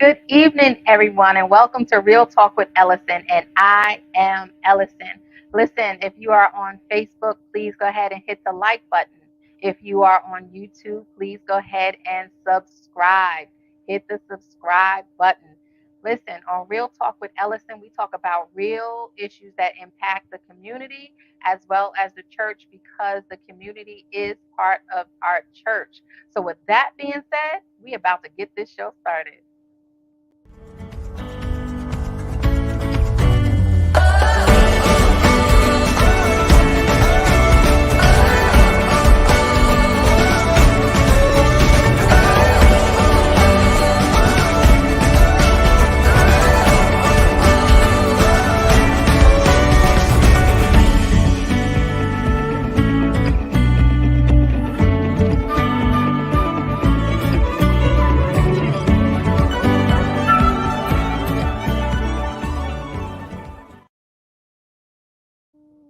Good evening, everyone, and welcome to Real Talk with Ellison. And I am Ellison. Listen, if you are on Facebook, please go ahead and hit the like button. If you are on YouTube, please go ahead and subscribe. Hit the subscribe button. Listen, on Real Talk with Ellison, we talk about real issues that impact the community as well as the church because the community is part of our church. So, with that being said, we about to get this show started.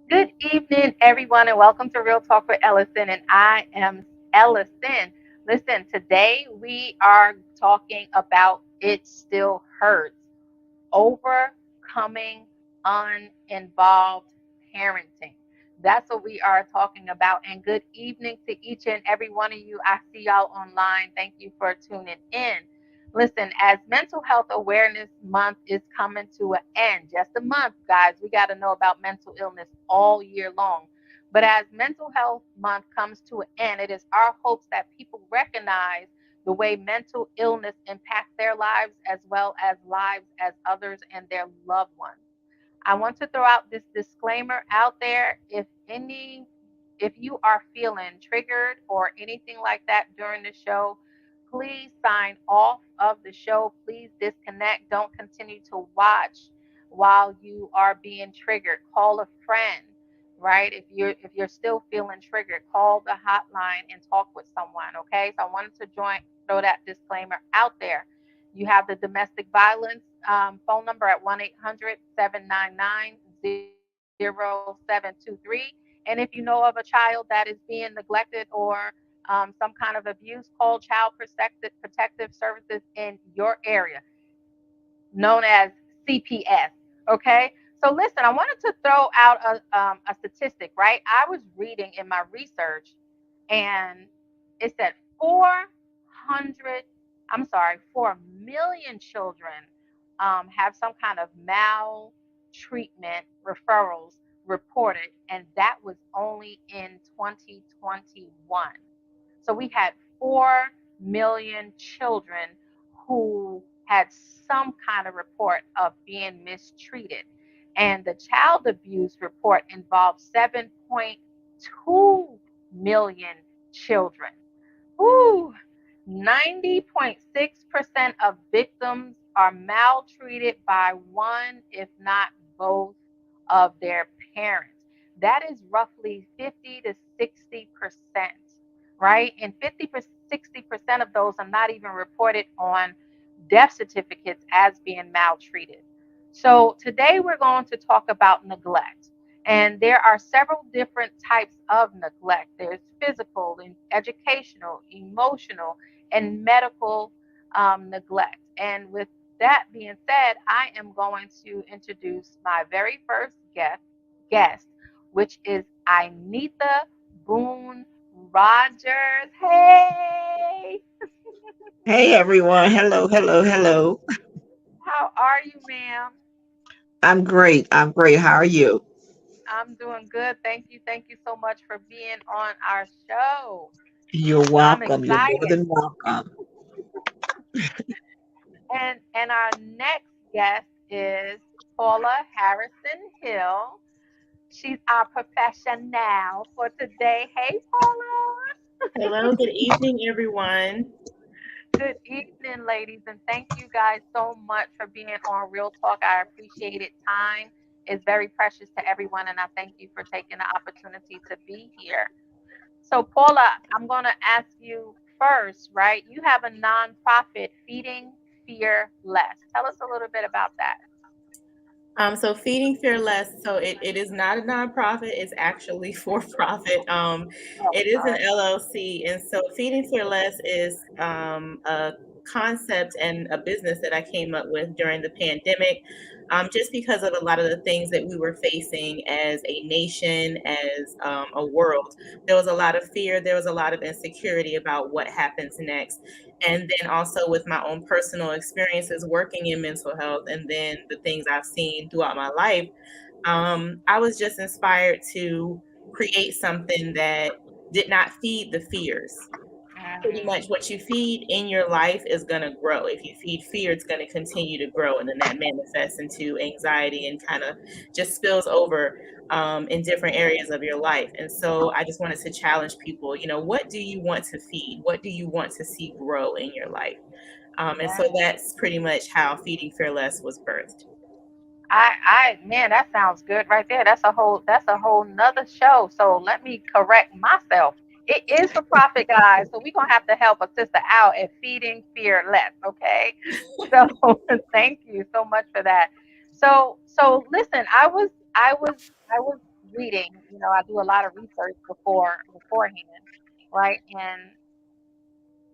Good evening, everyone, and welcome to Real Talk with Ellison. And I am Ellison. Listen, today we are talking about It Still Hurts, overcoming uninvolved parenting. That's what we are talking about. And good evening to each and every one of you. I see y'all online. Thank you for tuning in. Listen, as Mental Health Awareness Month is coming to an end, just a month, guys, we got to know about mental illness all year long. But as Mental Health Month comes to an end, it is our hopes that people recognize the way mental illness impacts their lives as well as lives as others and their loved ones. I want to throw out this disclaimer out there. If you are feeling triggered or anything like that during the show, please sign off of the show. Please disconnect. Don't continue to watch while you are being triggered. Call a friend, right? If you're still feeling triggered, call the hotline and talk with someone, okay? So I wanted to throw that disclaimer out there. You have the domestic violence phone number at 1-800-799-0723. And if you know of a child that is being neglected or some kind of abuse, call Child Protective Services in your area, known as CPS. Okay. So listen, I wanted to throw out a statistic, right? I was reading in my research and it said 400, I'm sorry, 4 million children have some kind of maltreatment referrals reported, and that was only in 2021. So we had 4 million children who had some kind of report of being mistreated. And the child abuse report involved 7.2 million children. Ooh, 90.6% of victims are maltreated by one, if not both, of their parents. That is roughly 50 to 60%, right? And 50 to 60% of those are not even reported on death certificates as being maltreated. So today we're going to talk about neglect. And there are several different types of neglect. There's physical and educational, emotional, and medical neglect. And with that being said, I am going to introduce my very first guest, which is Anita Boone Rogers. Hey, Hey everyone. Hello, hello, hello. how are you, ma'am? I'm great. I'm great. How are you? I'm doing good. Thank you. Thank you so much for being on our show. You're I'm welcome. You're more excited. than welcome. And our next guest is Paula Harrison Hill. She's our professional for today. Hey, Paula. Hello, good evening, everyone. Good evening, ladies, and thank you guys so much for being on Real Talk. I appreciate it. Time is very precious to everyone, and I thank you for taking the opportunity to be here. So, Paula, I'm going to ask you first, right? You have a nonprofit, Feeding Fear Less. Tell us a little bit about that. So Feeding Fearless, so it is not a nonprofit, it's actually for profit. Oh, It is an sorry. LLC. And so Feeding Fearless is a concept and a business that I came up with during the pandemic, just because of a lot of the things that we were facing as a nation, as a world. There was a lot of fear, there was a lot of insecurity about what happens next. And then also with my own personal experiences working in mental health, and then the things I've seen throughout my life, I was just inspired to create something that did not feed the fears. Pretty Mhm. much what you feed in your life is going to grow. If you feed fear, it's going to continue to grow. And then that manifests into anxiety and kind of just spills over in different areas of your life. And so I just wanted to challenge people, what do you want to feed? What do you want to see grow in your life? And so Yeah. that's pretty much how Feeding Fearless was birthed. Man, that sounds good right there. That's a whole nother show. So let me correct myself. It is for profit, guys. So we're gonna have to help a sister out at feeding fearless. Okay. So thank you so much for that. So listen, I was reading. I do a lot of research beforehand, right? And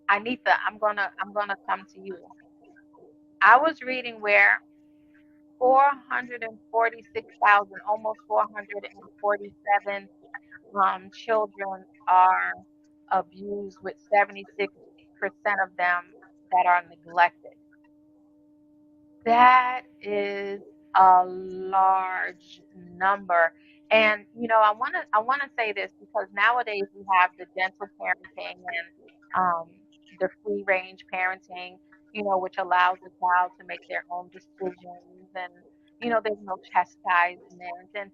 Anita, I'm gonna come to you. I was reading where 446,000, almost 447 children are abused, with 76% of them that are neglected. That is a large number. And I want to say this because nowadays we have the gentle parenting and the free range parenting, which allows the child to make their own decisions, and there's no chastisement, and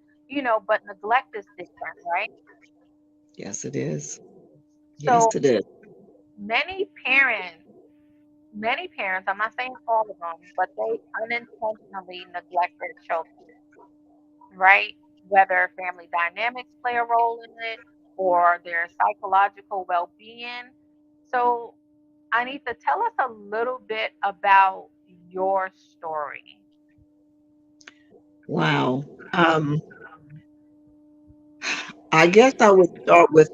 but neglect is different, right? Yes, it is. Yes, So it is. many parents, many parents, I'm not saying all of them, but they unintentionally neglect their children, right? Whether family dynamics play a role in it or their psychological well being. So, Anita, tell us a little bit about your story. Wow. I guess I would start with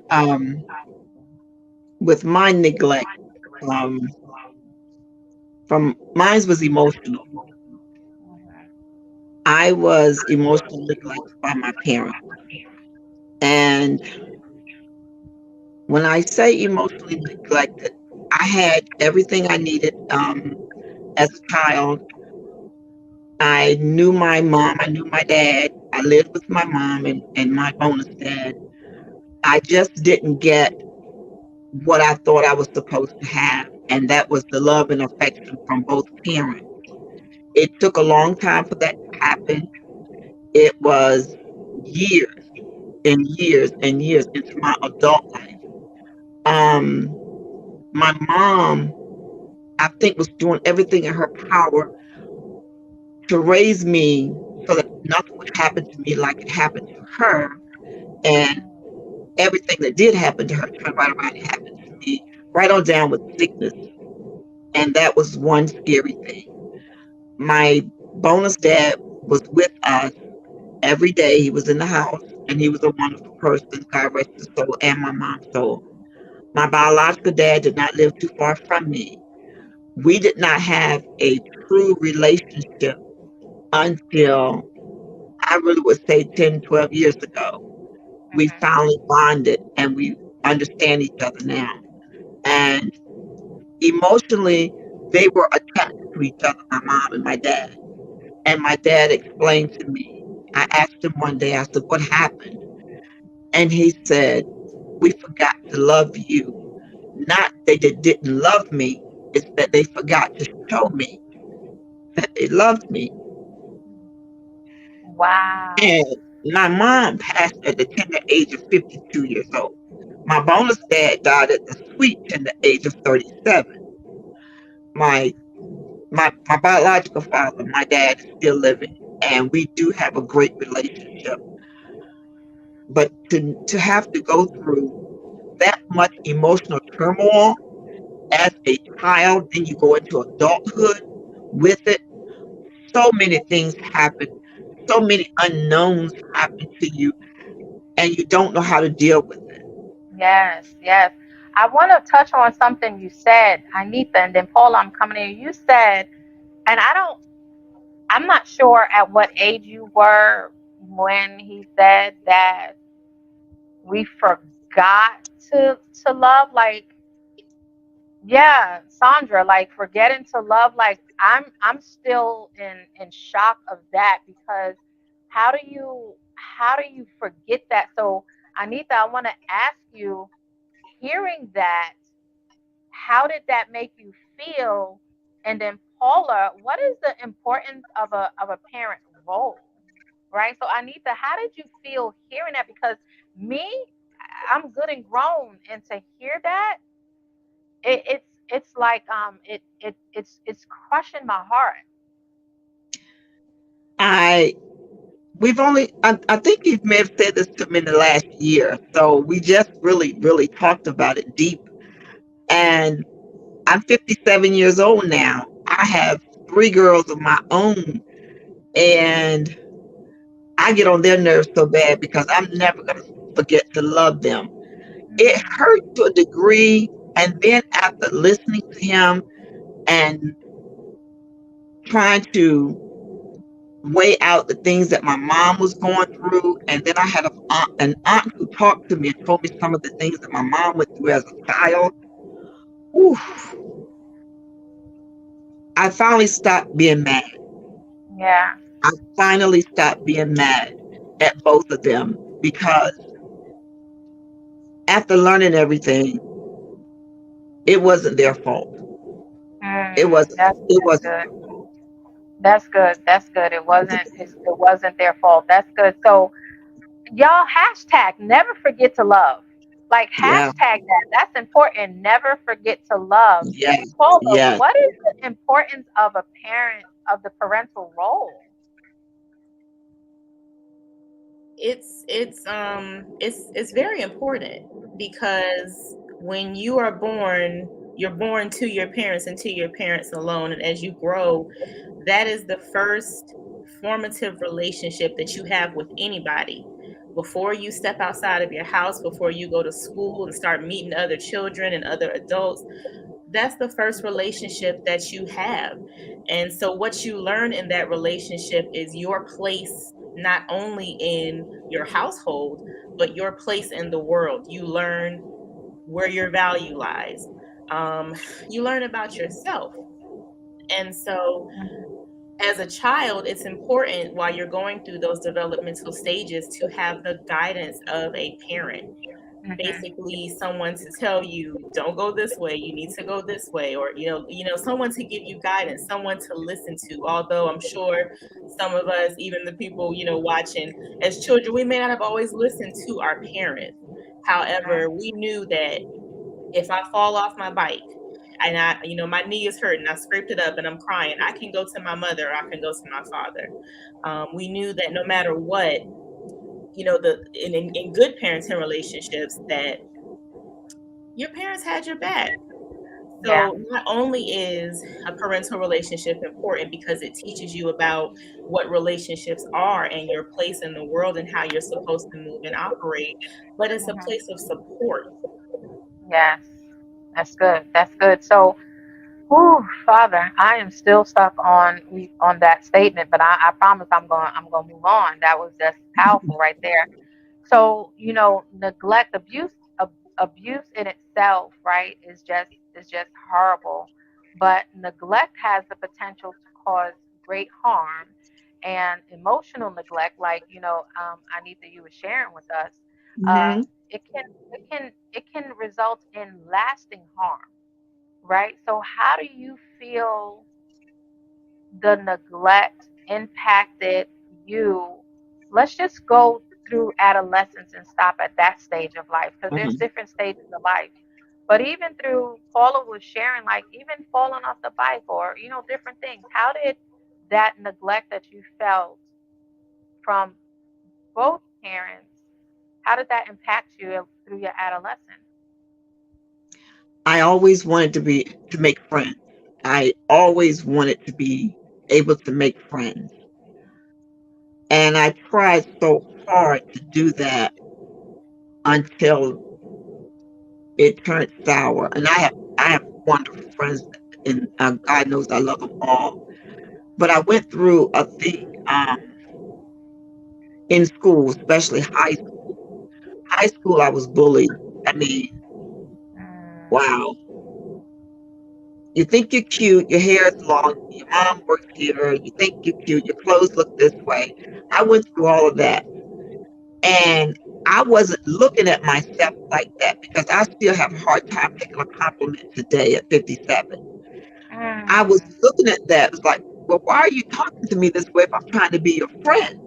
my neglect. Um, from mine was emotional. Mhm. I was emotionally neglected by my parents. And when I say emotionally neglected, I had everything I needed as a child. I knew my mom, I knew my dad. I lived with my mom and my bonus dad. I just didn't get what I thought I was supposed to have, and that was the love and affection from both parents. It took a long time for that to happen. It was years and years and years into my adult life. Um, my mom, I think, was doing everything in her power to raise me so that nothing would happen to me like it happened to her. And everything that did happen to her turned right around and happened to me, right on down with sickness. And that was one scary thing. My bonus dad was with us every day. He was in the house and he was a wonderful person, God rest his soul, and my mom's soul. My biological dad did not live too far from me. We did not have a true relationship until I really would say 10, 12 years ago. We Mhm. finally bonded and we understand each other now. And emotionally, they were attached to each other, my mom and my dad. And my dad explained to me, I asked him one day, I said, what happened? And he said, we forgot to love you. Not they didn't love me, it's that they forgot to show me that they loved me. Wow. And my mom passed at the tender age of 52 years old. My bonus dad died at the sweet tender age of 37. My my biological father, my dad, is still living, and we do have a great relationship. But to have to go through that much emotional turmoil as a child, then you go into adulthood with it. So many things happen, so many unknowns happen to you, and you don't know how to deal with it. Yes, yes. I want to touch on something you said, Anita, and then Paula, I'm coming in. You said, and I'm not sure at what age you were when he said that we forgot to love. Like, yeah, Sandra, like forgetting to love. Like, I'm still in shock of that because how do you forget that? So, Anita, I want to ask you, hearing that, how did that make you feel? And then Paula, what is the importance of a parent role? Right? So Anita, how did you feel hearing that? Because me, I'm good and grown, and to hear that, it's like it's crushing my heart. I I think you may have said this to me in the last year. So we just really talked about it deep. And I'm 57 years old now. I have three girls of my own, and I get on their nerves so bad because I'm never going to forget to love them. It Mm, hurt to a degree. And then after listening to him and trying to weigh out the things that my mom was going through, and then I had an aunt who talked to me and told me some of the things that my mom went through as a child. Ooh, I finally stopped being mad. yeah. I finally stopped being mad at both of them because after learning everything, it wasn't their fault. It wasn't. It That's wasn't. good. That's good. That's good. It wasn't their fault. That's good. So y'all hashtag never forget to love. Like Yeah. hashtag that. That's important. Never forget to love. Yes. Paula, Yes. what is the importance of a parent of the parental role? It's very important because when you are born, you're born to your parents and to your parents alone, and as you grow, that is the first formative relationship that you have with anybody. Before you step outside of your house, before you go to school and start meeting other children and other adults, that's the first relationship that you have. And so, what you learn in that relationship is your place, not only in your household, but your place in the world. You learn where your value lies, um, you learn about yourself. And so, as a child, it's important while you're going through those developmental stages to have the guidance of a parent, Mm-hmm. basically someone to tell you don't go this way, you need to go this way, or someone to give you guidance, someone to listen to. Although I'm sure some of us, even the people watching, as children, we may not have always listened to our parents. However, Mm-hmm. we knew that if I fall off my bike and my knee is hurting, I scraped it up and I'm crying, I can go to my mother, or I can go to my father. We knew that no matter what, in good parenting relationships, that your parents had your back. Yeah. So not only is a parental relationship important because it teaches you about what relationships are and your place in the world and how you're supposed to move and operate, but it's a place Mm-hmm. of support. Yes. That's good. That's good. So, whew, Father, I am still stuck on that statement, but I promise I'm going to move on. That was just powerful right there. So, neglect, abuse in itself, right, is just horrible. But neglect has the potential to cause great harm, and emotional neglect, like Anita, you were sharing with us, uh, Hmm. it can result in lasting harm, right? So, how do you feel the neglect impacted you? Let's just go through adolescence and stop at that stage of life because there's Hmm. different stages of life. But even through Paula was sharing, like even falling off the bike or different things. How did that neglect that you felt from both parents? How did that impact you through your adolescence? I always wanted to make friends. I always wanted to be able to make friends. And I tried so hard to do that until it turned sour. And I have wonderful friends, and God knows I love them all. But I went through a thing in school, especially high school. High school, I was bullied. I mean, Mm, wow. You think you're cute, your hair is long, your mom works here, you think you're cute, your clothes look this way. I went through all of that. And I wasn't looking at myself like that because I still have a hard time taking a compliment today at 57. I was mm, looking at that. It was like, well, why are you talking to me this way if I'm trying to be your friend?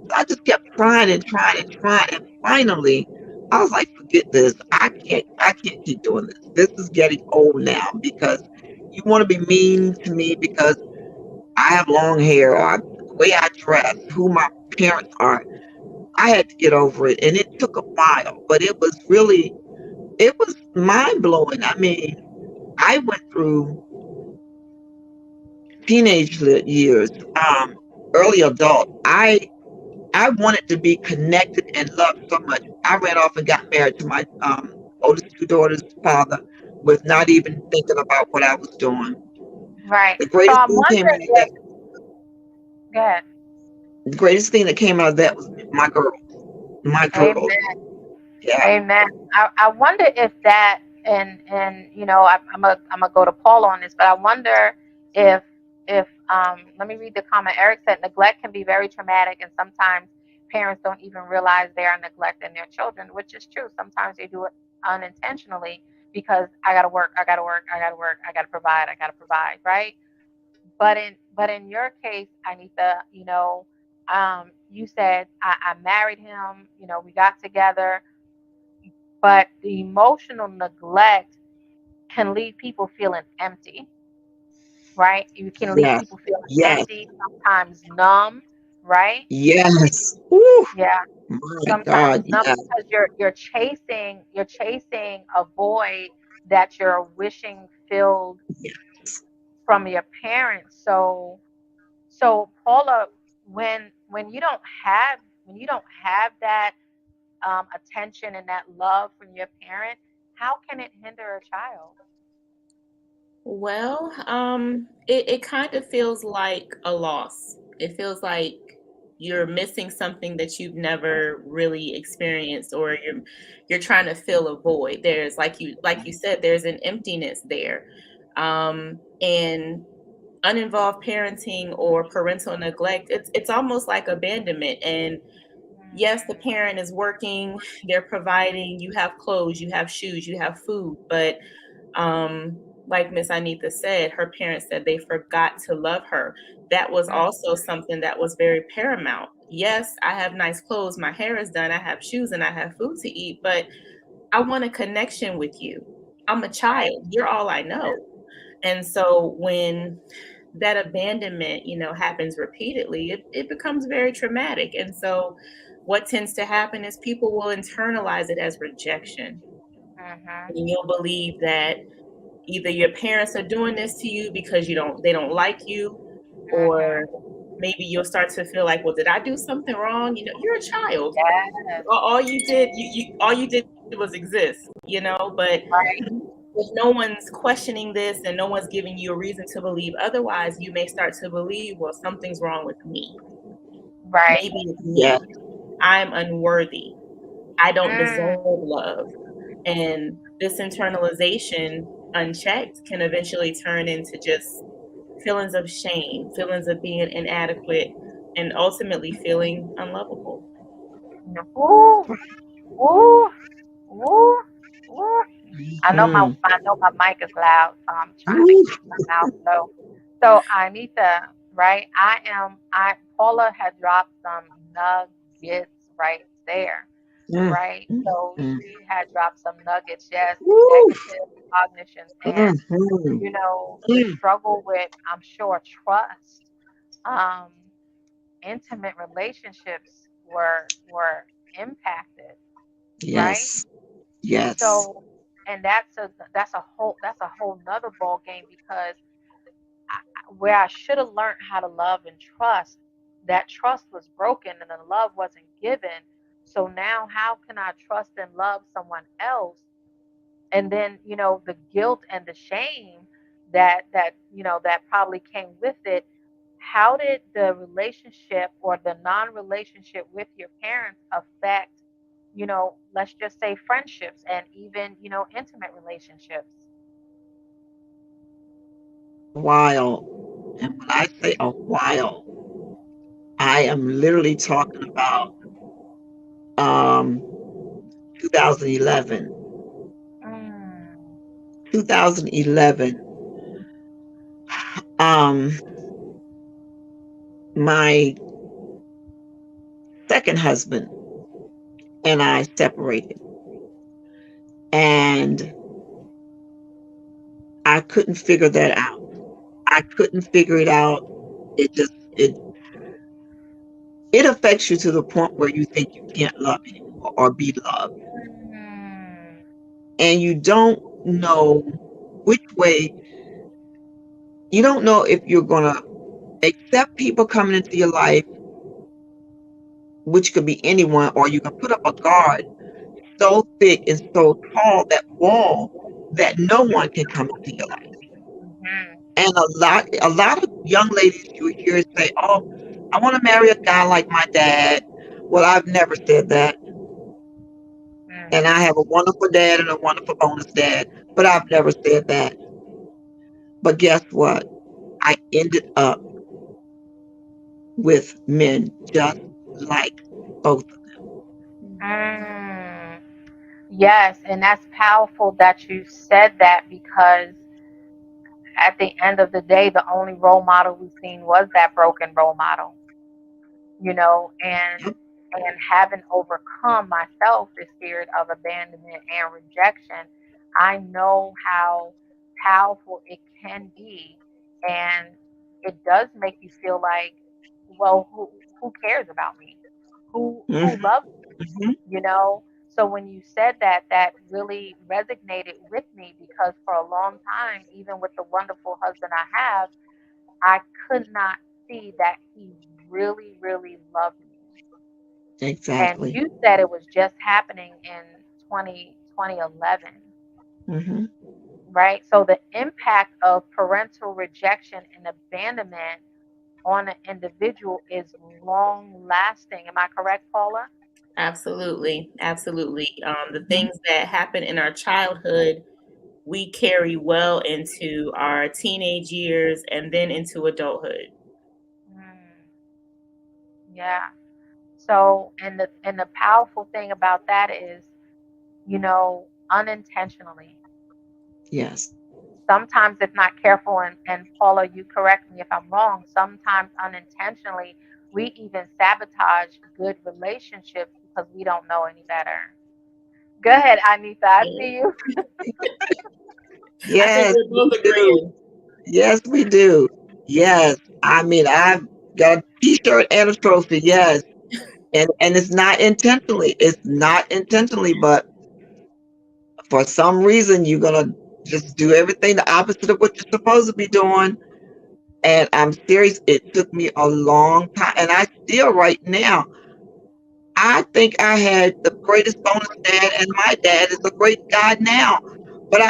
So I just kept trying and trying and trying. And finally, I was like, forget this. I can't keep doing this. This is getting old now because you want to be mean to me because I have long hair or the way I dress, who my parents are. I had to get over it. And it took a while, but it was mind blowing. I mean, I went through teenage years, early adult. I wanted to be connected and loved so much. I ran off and got married to my oldest two daughters' father, with not even thinking about what I was doing. right. The So greatest I'm thing came out wondering of that. if, go ahead. The greatest thing that came out of that was my girls. My girls. Amen. Yeah. Amen. I wonder if that, and I'm gonna go to Paul on this, but I wonder if let me read the comment. Eric said neglect can be very traumatic, and sometimes parents don't even realize they are neglecting their children, which is true. Sometimes they do it unintentionally because I gotta work, I gotta work, I gotta work, I gotta provide, right? But in your case, Anita, you said I married him, we got together, but the emotional neglect can leave people feeling empty, right? You can leave Yes. people feeling Yes. empty, sometimes numb, right? Yes. Woo. Yeah, My sometimes God. numb Yes. because you're chasing a void that you're wishing filled from your parents. So Paula, when you don't have that attention and that love from your parent, how can it hinder a child? Well, it kind of feels like a loss. It feels like you're missing something that you've never really experienced, or you're trying to fill a void. There's, like you said, there's an emptiness there. And uninvolved parenting or parental neglect, it's almost like abandonment. And yes, the parent is working, they're providing, you have clothes, you have shoes, you have food, but like Miss Anita said, her parents said they forgot to love her. That was Mm, also something that was very paramount. Yes, I have nice clothes, my hair is done, I have shoes, and I have food to eat, but I want a connection with you. I'm a right. child, you're all I know. And so when that abandonment, happens repeatedly, it becomes very traumatic. And so what tends to happen is people will internalize it as rejection. Mhm. And you'll believe that either your parents are doing this to you because they don't like you, or Mhm. maybe you'll start to feel like, well, did I do something wrong? You're a child. Yes. All you did, all you did was exist. But Right. if no one's questioning this and no one's giving you a reason to believe otherwise, you may start to believe, well, something's wrong with me. Right. Maybe it's Yes. me. I'm unworthy. I don't Mm. deserve love. And this internalization, unchecked, can eventually turn into just feelings of shame, feelings of being inadequate, and ultimately feeling unlovable. Ooh. Ooh. Ooh. Ooh. Mm. I know my mic is loud, so I'm trying to Woo. keep my mouth low. So Anita, right? I Paula had dropped some nuggets right there, Mm. right? Mm. So Mm. she had dropped some nuggets, yes, Woo. negative cognitions, and Mhm. the Mm. struggle with, I'm sure, trust, um, intimate relationships were impacted, right? Yes. Yes. So, and that's a whole nother ball game because where I should have learned how to love and trust, that trust was broken and the love wasn't given. So now, how can I trust and love someone else And then, the guilt and the shame that probably came with it. How did the relationship or the non-relationship with your parents affect, let's just say friendships and even, intimate relationships? A while. And when I say a while, I am literally talking about um 2011. Mm. 2011. Um my second husband and I separated, and I couldn't figure that out. I couldn't figure it out. It just it affects you to the point where you think you can't love anymore or be loved. Mm. And you don't know which way, you don't know if you're going to accept people coming into your life, which could be anyone, or you can put up a guard so thick and so tall, that wall, that no one can come into your life. Mhm. And a lot of young ladies you hear say, "Oh, I want to marry a guy like my dad." Well, I've never said that. And Mm. I have a wonderful dad and a wonderful bonus dad, but I've never said that. But guess what? I ended up with men just like both of Mm. Yes, and that's powerful that you said that, because at the end of the day, the only role model we've seen was that broken role model, and them. having overcome myself the spirit of abandonment and rejection, I know how powerful it can be, and it does make you feel like, well, who cares about me? Who Hmm. loves me? Hmm. you know so when you said that, that really resonated with me, because for a long time, even with the wonderful husband I have, I could not see that he really, really loved me. And Exactly. you said it was just happening in 2011, Hmm. right? So the impact of parental rejection and abandonment on an individual is long lasting. Am I correct, Paula? Absolutely, absolutely. The Hmm. things that happen in our childhood, we carry well into our teenage years and then into adulthood. Mm, yeah. So, and the powerful thing about that is, unintentionally. Yes. Sometimes, if not careful, and Paula, you correct me if I'm wrong, sometimes unintentionally, we even sabotage good relationships because we don't know any better. Go ahead, Anita. I Yeah. see you. I think Yes, we're we both do. agreeing. Yes, we do. Yes. I mean, I've got a T-shirt and a trophy. Yes. And it's not intentionally. It's not intentionally, but for some reason you're gonna just do everything the opposite of what you're supposed to be doing. And I'm serious, it took me a long time, and I still right now, I think I had the greatest bonus dad, and my dad is a great guy now. But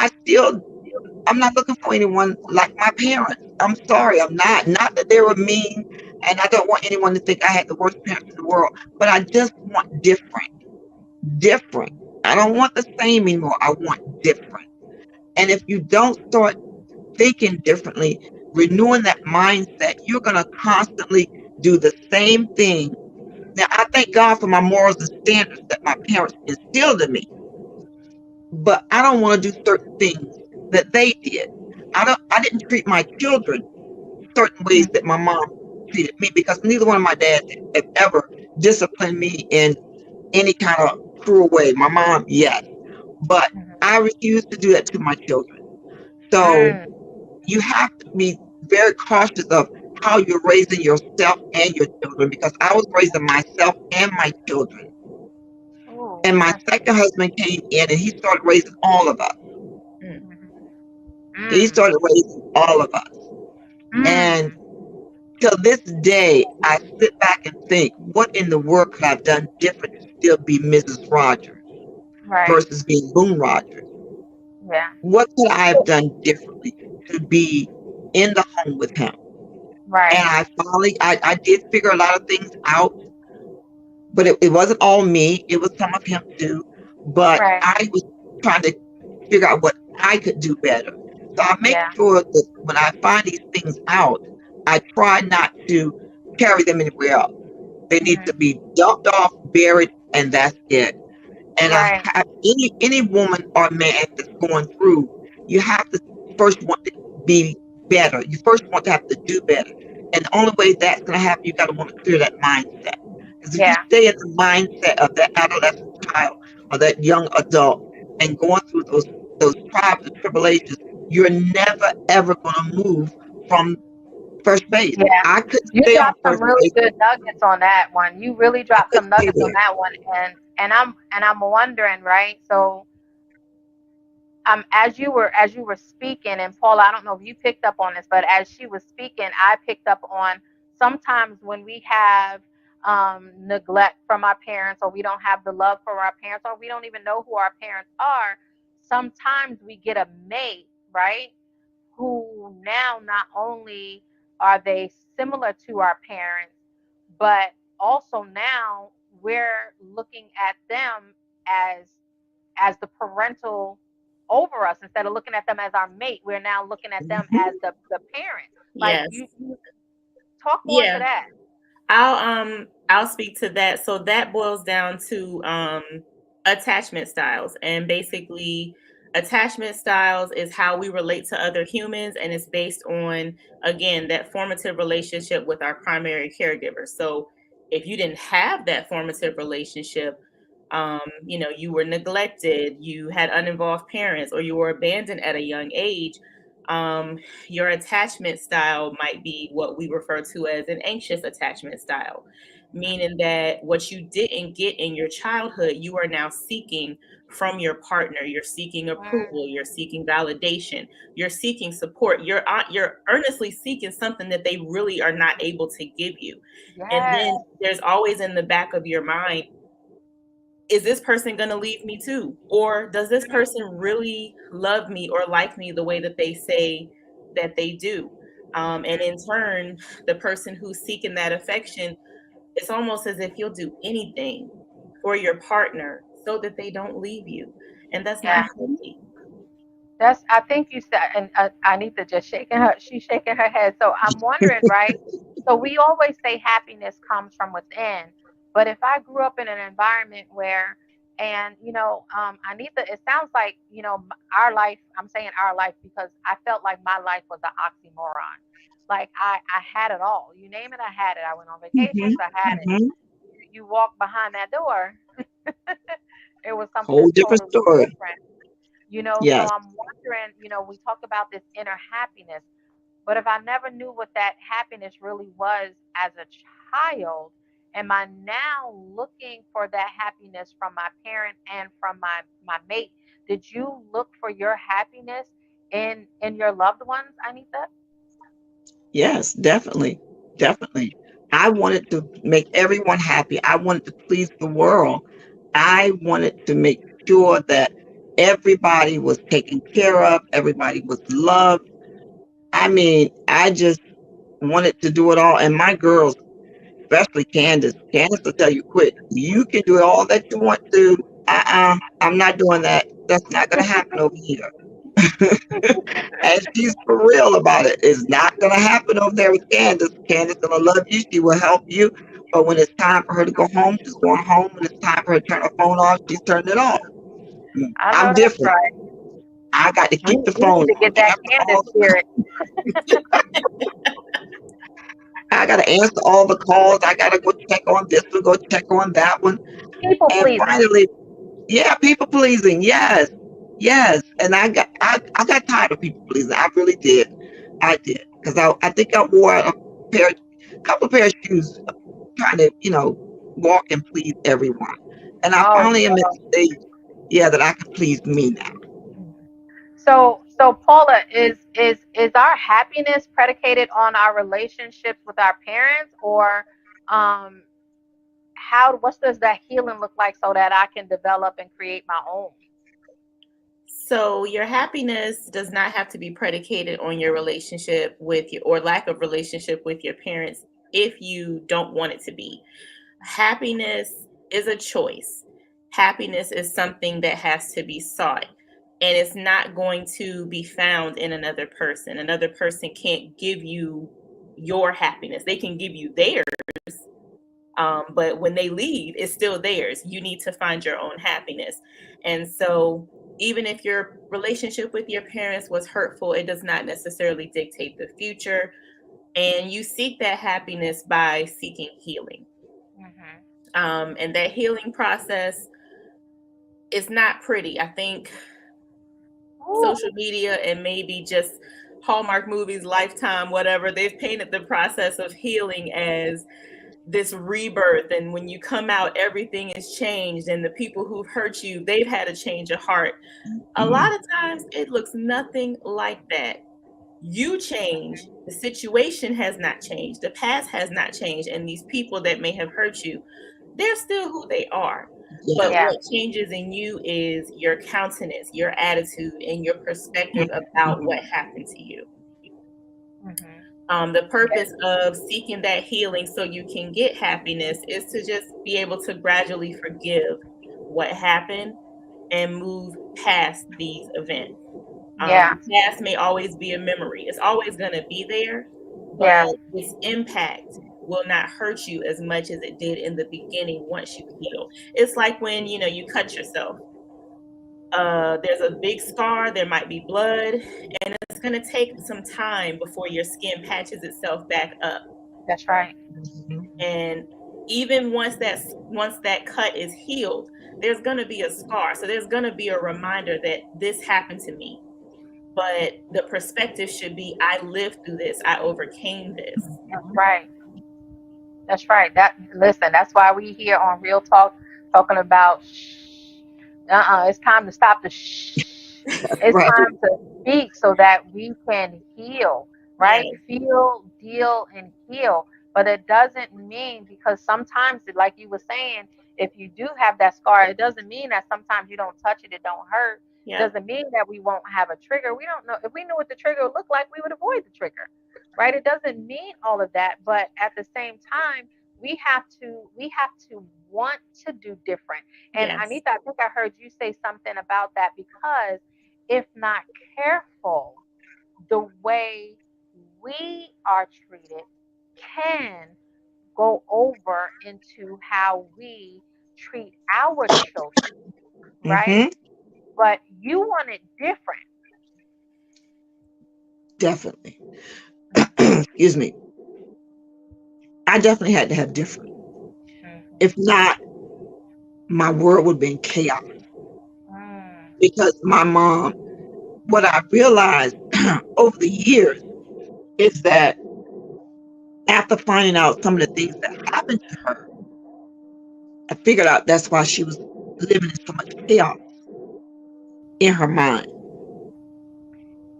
I'm not looking for anyone like my parents. I'm sorry, I'm not. Not that they were mean, and I don't want anyone to think I had the worst parents in the world, but I just want different. Different. I don't want the same anymore. I want different. And if you don't start thinking differently, renewing that mindset, you're going to constantly do the same thing. Now, I thank God for my morals and standards that my parents instilled in me, but I don't want to do certain things that they did. I didn't treat my children certain ways that my mom treated me, because neither one of my dads have ever disciplined me in any kind of cruel way. My mom, yes, but Mhm. I refuse to do that to my children. So Mm. you have to be very cautious of how you're raising yourself and your children, because I was raising myself and my children. Oh, And my that's second husband came in and he started raising all of us. Mm. mhm. He Mm. started raising all of us. And Mm. till this day, I sit back and think, what in the world could I have done different to still be Mrs. Rogers Right. versus being Boone Rogers? Yeah. What could I have done differently to be in the home with him? And Right. I did figure a lot of things out, but it wasn't all me. It was some of him too. But Right. I was trying to figure out what I could do better. So I make Yeah. sure that when I find these things out, I try not to carry them anywhere else. They need to Hmm. be dumped off, buried, and that's it. And I Right. have any woman or man that's going through, you have to first want to be better. You first want to have to do better. And the only way that's going to happen, you got to want to clear that mindset. Because if you Yeah. stay in the mindset of that adolescent child or that young adult and going through those trials and tribulations, you're never ever going to move from first base. Yeah. I couldn't You stay on dropped some first really base. good nuggets on that one. You really I dropped couldn't some stay nuggets on there. that one, and I'm wondering, right? So, as you were speaking, and Paula, I don't know if you picked up on this, but as she was speaking, I picked up on sometimes when we have neglect from our parents, or we don't have the love for our parents, or we don't even know who our parents are. Sometimes we get a mate, right? Who now not only are they similar to our parents, but also now we're looking at them as the parental over us. Instead of looking at them as our mate, we're now looking at them as Mhm. the parent. Like, Yes. you talk more into Yeah. that. I'll speak to that. So that boils down to attachment styles, and basically attachment styles is how we relate to other humans, and it's based on, again, that formative relationship with our primary caregiver. So if you didn't have that formative relationship, you were neglected, you had uninvolved parents, or you were abandoned at a young age, your attachment style might be what we refer to as an anxious attachment style, meaning that what you didn't get in your childhood, you are now seeking from your partner. You're seeking Mm, approval, you're seeking validation, you're seeking support. You're earnestly seeking something that they really are not able to give you. And yes. then there's always in the back of your mind, is this person going to leave me too? Or does this person really love me or like me the way that they say that they do? And in turn, the person who's seeking that affection, it's almost as if you'll do anything for your partner so that they don't leave you. And that's not Yeah. healthy. That's, I think you said, and Anita just shaking her, she's shaking her head. So I'm wondering, right? So we always say happiness comes from within, but if I grew up in an environment where, and Anita, it sounds like, our life. I'm saying our life because I felt like my life was an oxymoron. Like, I had it all. You name it, I had it. I went on Mhm. vacations, I had it. Mhm. You walk behind that door, it was something Whole different totally story. different. So Yes. I'm wondering, we talk about this inner happiness, but if I never knew what that happiness really was as a child, am I now looking for that happiness from my parent and from my mate? Did you look for your happiness in your loved ones, Anita? Yes, definitely. Definitely. I wanted to make everyone happy. I wanted to please the world. I wanted to make sure that everybody was taken care of, everybody was loved. I mean, I just wanted to do it all. And my girls, especially Candace will tell you quick, you can do all that you want to. I'm not doing that. That's not going to happen over here. And she's for real about it. It's not going to happen over there with Candace. Candace going to love you. She will help you. But when it's time for her to go home, she's going home. When it's time for her to turn her phone off, she's turning it off. I know I'm that's different. right. I got to We, keep the we phone need to on, get that answer Candace all spirit. I got to answer all the calls. I got to go check on this one, go check on that one. People And pleasing. finally, yeah, people pleasing. Yes. Yes. And I got tired of people pleasing. I really did. I did. Because I think I wore couple of pair of shoes trying to, walk and please everyone. And I Oh finally am at no. the stage, yeah, that I can please me now. So Paula, is our happiness predicated on our relationships with our parents, or um what does that healing look like so that I can develop and create my own? So your happiness does not have to be predicated on your relationship with your or lack of relationship with your parents if you don't want it to be. Happiness is a choice. Happiness is something that has to be sought. And it's not going to be found in another person. Another person can't give you your happiness. They can give you theirs, but when they leave, it's still theirs. You need to find your own happiness. And so, even if your relationship with your parents was hurtful, it does not necessarily dictate the future. And you seek that happiness by seeking healing. Mhm. And that healing process is not pretty. I think Ooh, social media and maybe just Hallmark movies, Lifetime, whatever, they've painted the process of healing as this rebirth, and when you come out everything is changed, and the people who've hurt you, they've had a change of heart. A lot of times it looks nothing like that. You change, the situation has not changed, the past has not changed, and these people that may have hurt you, they're still who they are. Yeah. But yeah. what changes in you is your countenance, your attitude, and your perspective about what happened to you. Mhm. The Yeah. purpose of seeking that healing so you can get happiness is to just be able to gradually forgive what happened and move past these events. Yeah. The past may always be a memory, it's always going to be there, but Yeah. its impact will not hurt you as much as it did in the beginning once you heal. It's like when you cut yourself. There's a big scar, there might be blood, and it's going to take some time before your skin patches itself back up. That's right. And even once that cut is healed, there's going to be a scar. So there's going to be a reminder that this happened to me. But the perspective should be, I lived through this, I overcame this. That's right. That's right. That listen, that's why we here on Real Talk talking about shh. It's time to stop the shh. It's Right. time to speak so that we can heal, Yeah, right? Feel, deal, and heal. But it doesn't mean because sometimes, like you were saying, if you do have that scar, it doesn't mean that sometimes you don't touch it, it don't hurt. It yeah, doesn't mean that we won't have a trigger. We don't know. If we knew what the trigger would look like, we would avoid the trigger, right? It doesn't mean all of that, but at the same time, we have to want to do different. And yes, Anita, I think I heard you say something about that because if not careful, the way we are treated can go over into how we treat our children, right? Mm-hmm. But you want it different. Definitely. Excuse me. I definitely had to have different. If Mhm. not, my world would be in chaos Mm. because my mom, what I realized over the years is that after finding out some of the things that happened to her, I figured out that's why she was living in so much chaos in her mind.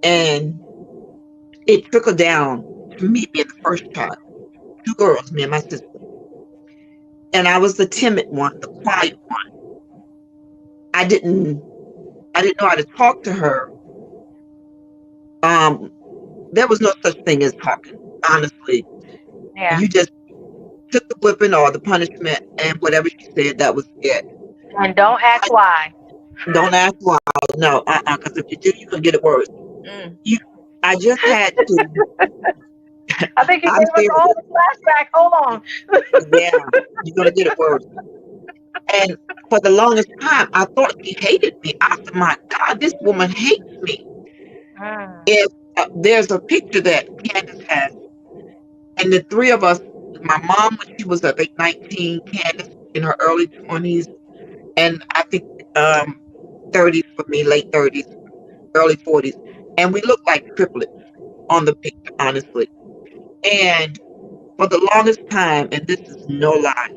And it trickled down to me being the first child, two girls, me and my sister. And I was the timid one, the quiet one. I didn't I didn't know how to talk to her. Um, there was no such thing as talking, honestly. Yeah. You just took the whipping or the punishment and whatever she said, that was it. And don't ask I why. don't ask why. No, because if you do, you can get it worse. mm, You, I just had to. I think you I'm gave us all serious. the flashback. Hold on. Yeah, you're gonna get it worse. And for the longest time, I thought she hated me. I said, "My God, this woman hates me." Mm. If there's a picture that Candace has, and the three of us, my mom when she was, I think, 19, Candace in her early 20s, and I think um 30s for me, late 30s, early 40s, and we look like triplets on the picture, honestly. And for the longest time, and this is no lie,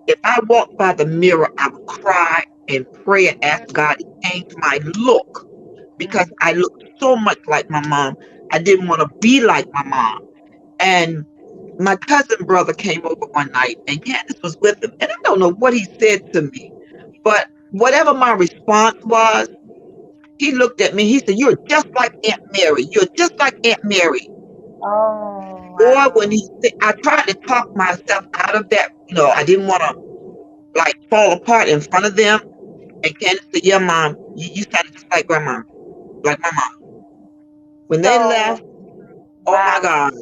if I walked by the mirror, I would cry and pray and ask God to change my look because Mm. I looked so much like my mom. I didn't want to be like my mom. And my cousin brother came over one night and Candace was with him. And I don't know what he said to me, but whatever my response was, He looked at me. He said, "You're just like Aunt Mary. You're just like Aunt Mary." Oh, Or when wow. he said, I tried to talk myself out of that. I didn't want to like fall apart in front of them. And Candace said, "Yeah, mom, you sounded just like grandma, like my mom." When they left, So, oh my wow. God,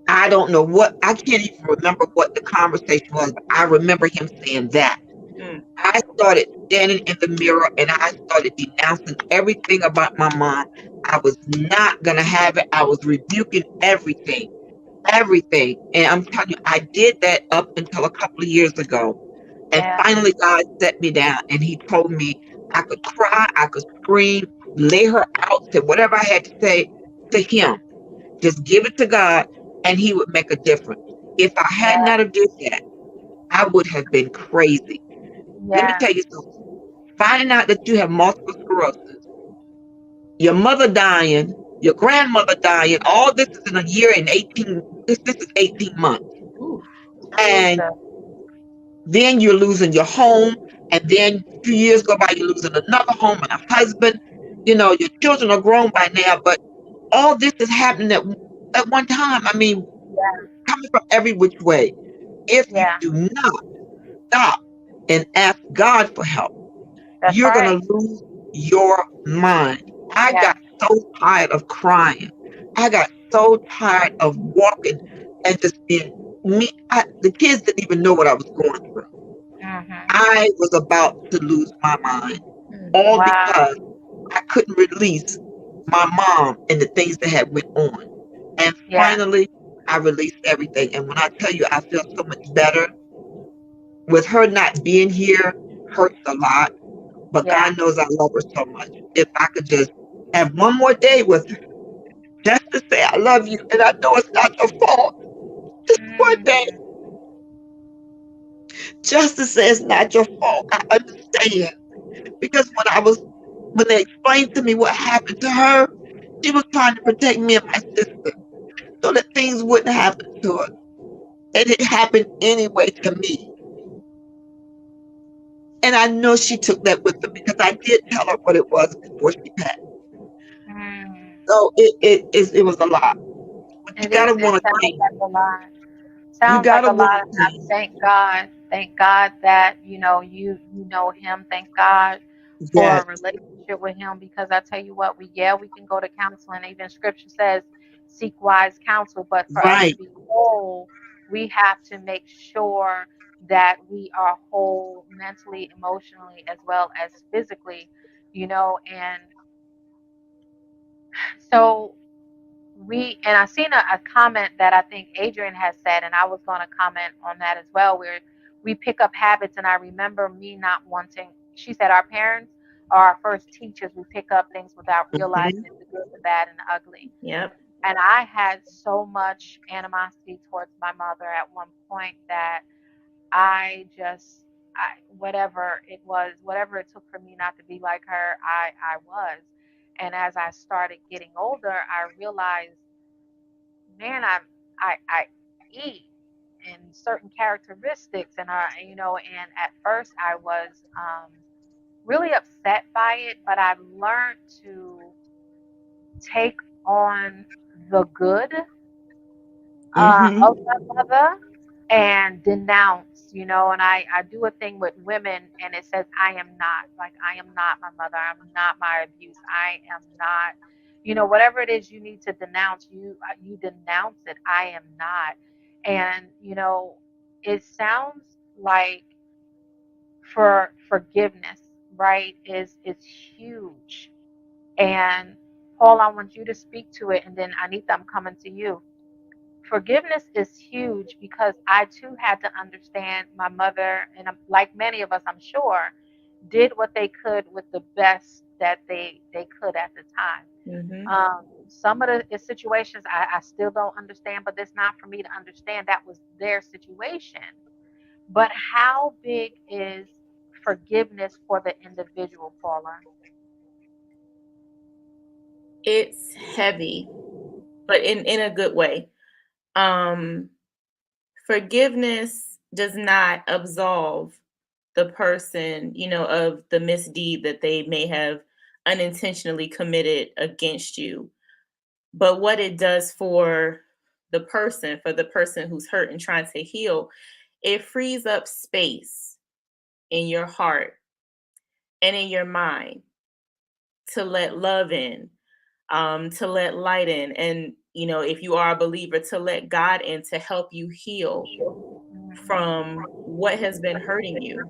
I don't know I can't even remember what the conversation was, but I remember him saying that. Mm. I started standing in the mirror and I started denouncing everything about my mom. I was not going to have it. I was rebuking everything, everything. And I'm telling you, I did that up until a couple of years ago. And Yeah. finally, God set me down and He told me I could cry, I could scream, lay her out, say whatever I had to say to Him. Just give it to God and He would make a difference. If I had Yeah. not have did that, I would have been crazy. Let me Yeah. tell you something. Finding out that you have multiple sclerosis, your mother dying, your grandmother dying, all this is in a year and 18, this is 18 months. Ooh. And Jesus. then you're losing your home. And then a few years go by, you're losing another home and a husband. Your children are grown by now, but all this is happening at one time. I mean, Yeah. coming from every which way. If you Yeah. do not stop and ask God for help, That's you're going right. to lose your mind. I Yeah. got so tired of crying. I got so tired of walking and just being me. The kids didn't even know what I was going through. Mm-hmm. I was about to lose my mind, Mm. all Wow. because I couldn't release my mom and the things that had went on. And Yeah. finally, I released everything. And when I tell you, I feel so much better. With her not being here, hurts a lot. But Yeah. God knows I love her so much. If I could just have one more day with her, just to say I love you, and I know it's not your fault. Just one day, Mm. just to say it's not your fault. I understand because when they explained to me what happened to her, she was trying to protect me and my sister so that things wouldn't happen to her, and it happened anyway to me. And I know she took that with her because I did tell her what it was before she passed. Mm. So it was a lot. But you It is. gotta It want to sounds change. like a lot. You Sounds like gotta a want lot. to I change. thank God. Thank God that you know Him. Thank God for Yes. a relationship with Him, because I tell you what, we can go to counseling. Even Scripture says, "Seek wise counsel." But for us to Right. be whole, we have to make sure that we are whole mentally, emotionally, as well as physically. And so and I seen a comment that I think Adrian has said, and I was going to comment on that as well, where we pick up habits. And I remember me not wanting, she said, our parents are our first teachers. We pick up things without realizing Hmm. it, the good, the bad, and the ugly. Yep. And I had so much animosity towards my mother at one point that whatever it was, whatever it took for me not to be like her, I was. And as I started getting older, I realized, man, I eat in certain characteristics, and and at first I was really upset by it, but I've learned to take on the good Hmm. of my mother and denounce, and I do a thing with women, and it says, I am not my mother, I'm not my abuse, I am not, whatever it is you need to denounce, you denounce it. I am not. And it sounds like for forgiveness, right, is huge. And Paul, I want you to speak to it, and then Anita, I'm coming to you. Forgiveness is huge because I too had to understand my mother, and like many of us, I'm sure, did what they could with the best that they could at the time. Mm-hmm. Some of the situations I still don't understand, but it's not for me to understand. That was their situation. But how big is forgiveness for the individual, Paula? It's heavy, but in a good way. Um, Forgiveness does not absolve the person, of the misdeed that they may have unintentionally committed against you. But what it does for the person who's hurt and trying to heal, it frees up space in your heart and in your mind to let love in, to let light in. And, if you are a believer, to let God in to help you heal from what has been hurting you.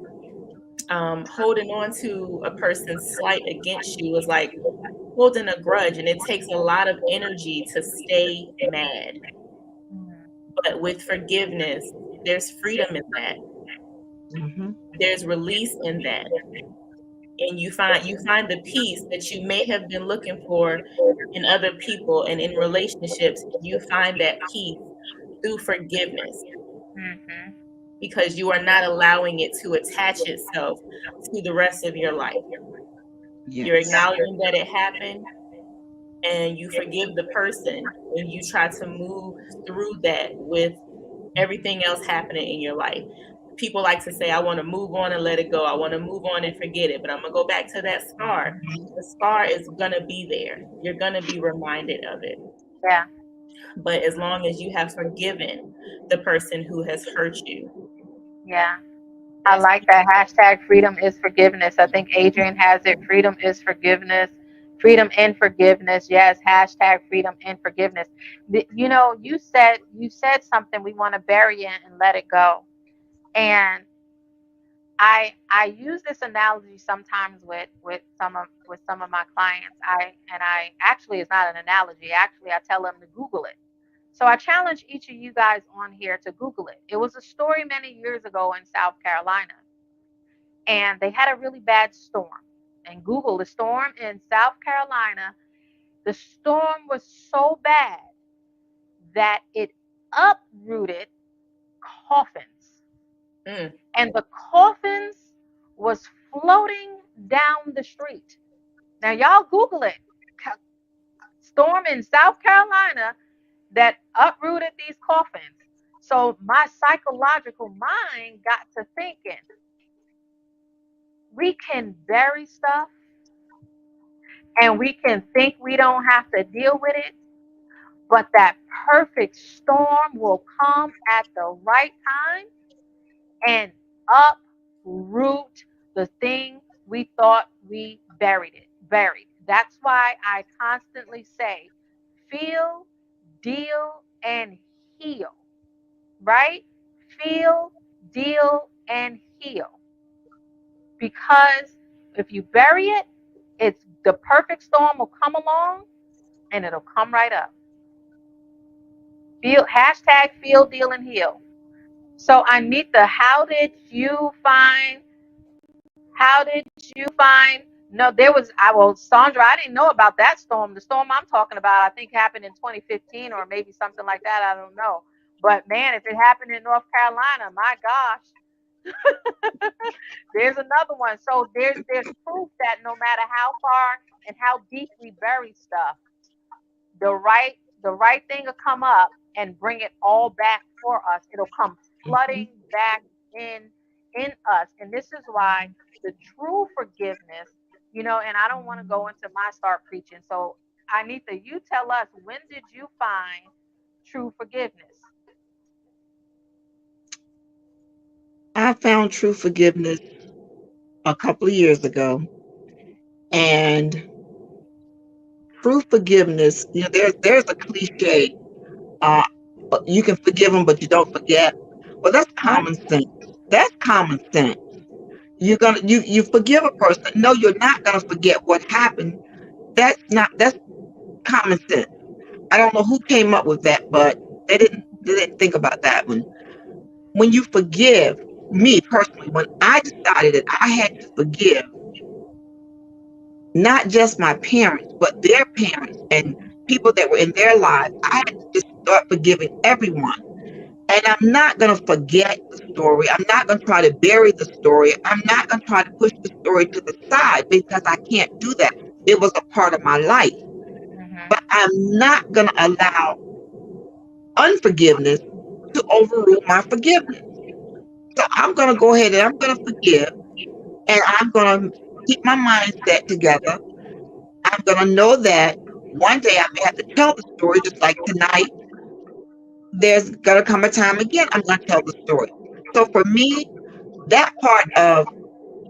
Holding on to a person's slight against you is like holding a grudge, and it takes a lot of energy to stay mad. But with forgiveness, there's freedom in that. Mm-hmm. There's release in that. And you find the peace that you may have been looking for in other people and in relationships. You find that peace through forgiveness because you are not allowing it to attach itself to the rest of your life. You're Yes. acknowledging that it happened and you forgive the person, and you try to move through that with everything else happening in your life. People like to say, I want to move on and let it go. I want to move on and forget it. But I'm going to go back to that scar. The scar is going to be there. You're going to be reminded of it. Yeah. But as long as you have forgiven the person who has hurt you, Yeah. I that's like that hashtag freedom is forgiveness. I think Adrian has it. Freedom is forgiveness. Freedom and forgiveness. Yes, hashtag freedom and forgiveness. You said something we want to bury it and let it go. And I use this analogy sometimes with some of my clients. I actually, it's not an analogy. Actually, I tell them to Google it. So I challenge each of you guys on here to Google it. It was a story many years ago in South Carolina, and they had a really bad storm. And Google the storm in South Carolina. The storm was so bad that it uprooted coffins. mm, And the coffins was floating down the street. Now y'all Google it. Storm in South Carolina that uprooted these coffins. So my psychological mind got to thinking, we can bury stuff and we can think we don't have to deal with it, but that perfect storm will come at the right time and uproot the thing we thought we buried. That's why I constantly say, feel, deal, and heal. Right? Feel, deal, and heal. Because if you bury it, it's the perfect storm will come along and it'll come right up. Feel hashtag feel, deal, and heal. So Anita, how did you find no, there was I well, Sandra, I didn't know about that storm. The storm I'm talking about, I think happened in 2015 or maybe something like that. I don't know. But man, if it happened in North Carolina, my gosh, there's another one. So there's proof that no matter how far and how deep we bury stuff, the right the right thing will come up and bring it all back for us. It'll come Mm-hmm. flooding back in us. And this is why the true forgiveness, and I don't want to go into my start preaching. So Anita, you tell us, when did you find true forgiveness? I found true forgiveness a couple of years ago, and true forgiveness. There's a cliche. Uh, you can forgive them, but you don't forget. Well, that's common sense. That's common sense. You forgive a person. No, you're not gonna forget what happened. That's common sense. I don't know who came up with that, but they didn't think about that one. When you forgive, me personally, when I decided that I had to forgive not just my parents, but their parents and people that were in their lives, I had to just start forgiving everyone. And I'm not going to forget the story. I'm not going to try to bury the story. I'm not going to try to push the story to the side because I can't do that. It was a part of my life. But Mm-hmm. I'm not going to allow unforgiveness to overrule my forgiveness. So I'm going to go ahead and I'm going to forgive, and I'm going to keep my mindset together, I'm going to know that one day I may have to tell the story, just like tonight. There's going to come a time again I'm going to tell the story. So for me, that part of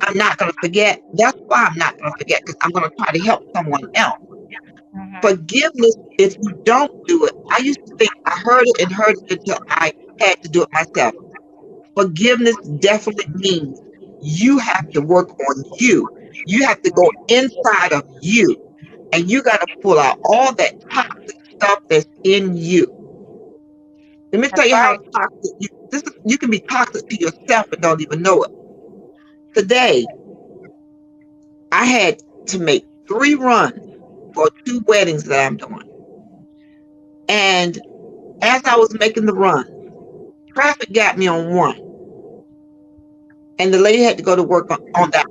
I'm not going to forget, that's why I'm not going to forget, because I'm going to try to help someone else. Mhm. Forgiveness, if you don't do it, I used to think I heard it until I had to do it myself. Forgiveness definitely means you have to work on you. You have to go inside of you, and you got to pull out all that toxic stuff that's in you. Let me tell That's you how right. toxic you can be toxic to yourself and don't even know it. Today, I had to make 3 runs for 2 weddings that I'm doing. And as I was making the run, traffic got me on one. And the lady had to go to work on that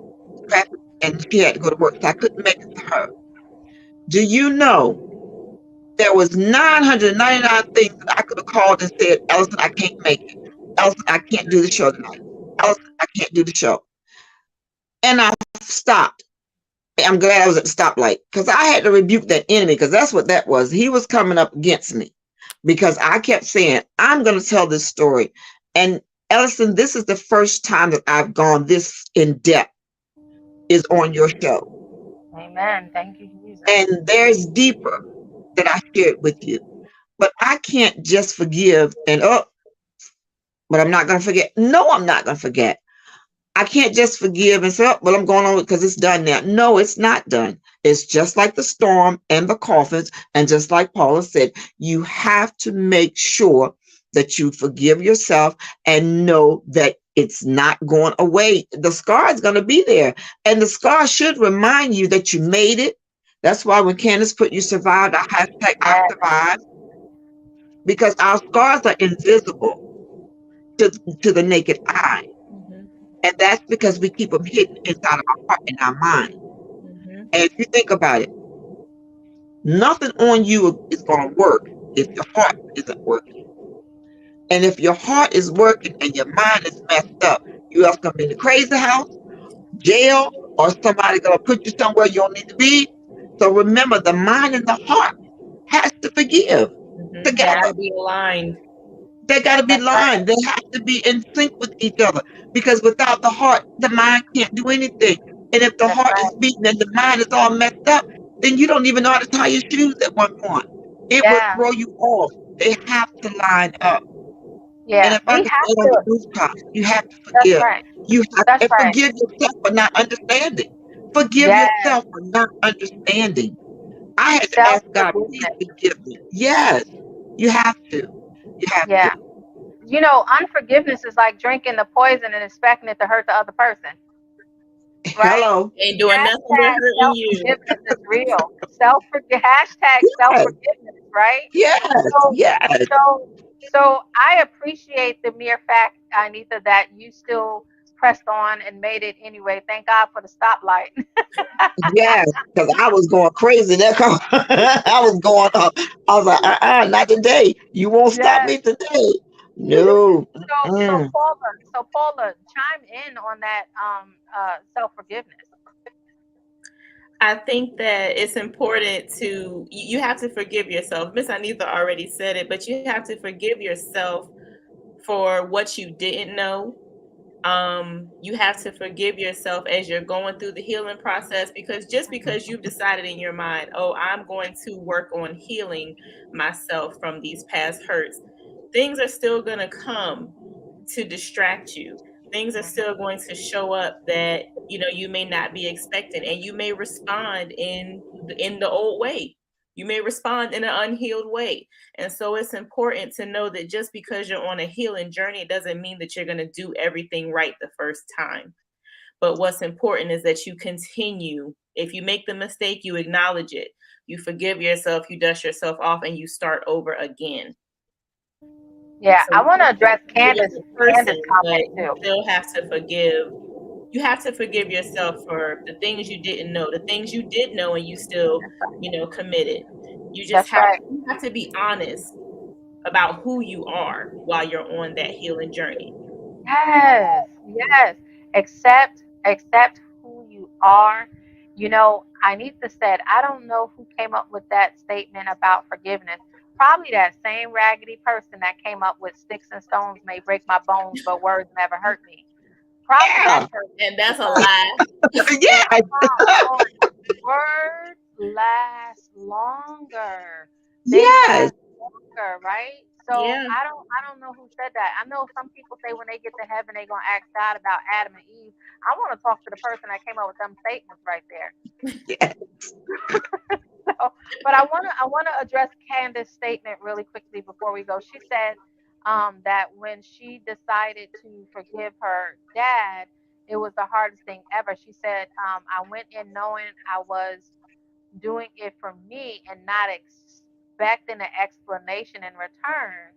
traffic, and she had to go to work, so I couldn't make it to her. Do you know there was 999 things that I could have called and said, Ellison, I can't make it. Ellison, I can't do the show tonight. Ellison, I can't do the show. And I stopped. I'm glad I was at the stoplight because I had to rebuke that enemy because that's what that was. He was coming up against me because I kept saying, I'm going to tell this story. And Ellison, this is the first time that I've gone this in depth is on your show. Amen. Thank you, Jesus. And there's deeper that I shared with you. But I can't just forgive and, oh, but I'm not going to forget. No, I'm not going to forget. I can't just forgive and say, oh, well, I'm going on because it's done now. No, it's not done. It's just like the storm and the coffins. And just like Paula said, you have to make sure that you forgive yourself and know that it's not going away. The scar is going to be there. And the scar should remind you that you made it. That's why when Candace put you survived, I hashtag I Yes. survived, because our scars are invisible to, to the naked eye. Mm-hmm. And that's because we keep them hidden inside of our heart and our mind. Mm-hmm. And if you think about it, nothing on you is going to work if your heart isn't working. And if your heart is working and your mind is messed up, you else going to be in the crazy house, jail, or somebody going to put you somewhere you don't need to be. So remember, the mind and the heart has to forgive Mm-hmm. They Yeah. together. gotta be aligned. They got to be That's right. lined. They have to be in sync with each other because without the heart, the mind can't do anything. And if the That's heart is right. beating and the mind is all messed up, then you don't even know how to tie your shoes at one point. It will Yeah. throw you off. They have to line up. And Yeah. if I We could say have it on the to. rooftop, you have to That's forgive. right. You have That's to right. forgive yourself for not understanding. Forgive Yes. yourself for not understanding. I had to Self ask God, please forgiveness. forgive me. Yes, you have to. You have Yeah. to. Unforgiveness is like drinking the poison and expecting it to hurt the other person, right? Hello. Ain't doing nothing but Hashtag hurting self you. forgiveness is real. Hashtag self Yes, forgiveness, right? yes, So, yes. so I appreciate the mere fact, Anita, that you still pressed on and made it anyway. Thank God for the stoplight. Yes, because I was going crazy. That car, I was going up. I was like, not today. You won't stop Yes. me today. No. So Mm. Paula, chime in on that self forgiveness. I think that it's important to you have to forgive yourself. Miss Anita already said it, but you have to forgive yourself for what you didn't know. You have to forgive yourself as you're going through the healing process, because just because you've decided in your mind, oh, I'm going to work on healing myself from these past hurts, things are still going to come to distract you. Things are still going to show up that you may not be expecting, and you may respond in the old way. You may respond in an unhealed way. And so it's important to know that just because you're on a healing journey, it doesn't mean that you're going to do everything right the first time. But what's important is that you continue. If you make the mistake, you acknowledge it. You forgive yourself, you dust yourself off, and you start over again. Yeah, So I you want to don't have address to forgive as a person, Candace but comment you too. still have to forgive. You have to forgive yourself for the things you didn't know, the things you did know, and you still, committed. You just That's have right. you have to be honest about who you are while you're on that healing journey. Yes, yes. Accept who you are. Anita said, I don't know who came up with that statement about forgiveness. Probably that same raggedy person that came up with sticks and stones may break my bones, but words never hurt me. Probably Yeah. that person, And that's a because lie. and Yeah. come on, words last longer. They Yes. last longer, right? So Yeah. I don't know who said that. I know some people say when they get to heaven they're gonna ask God about Adam and Eve. I want to talk to the person that came up with them statements right there. Yeah. So, but I wanna address Candace's statement really quickly before we go. She said that when she decided to forgive her dad, it was the hardest thing ever. She said, I went in knowing I was doing it for me and not expecting an explanation in return,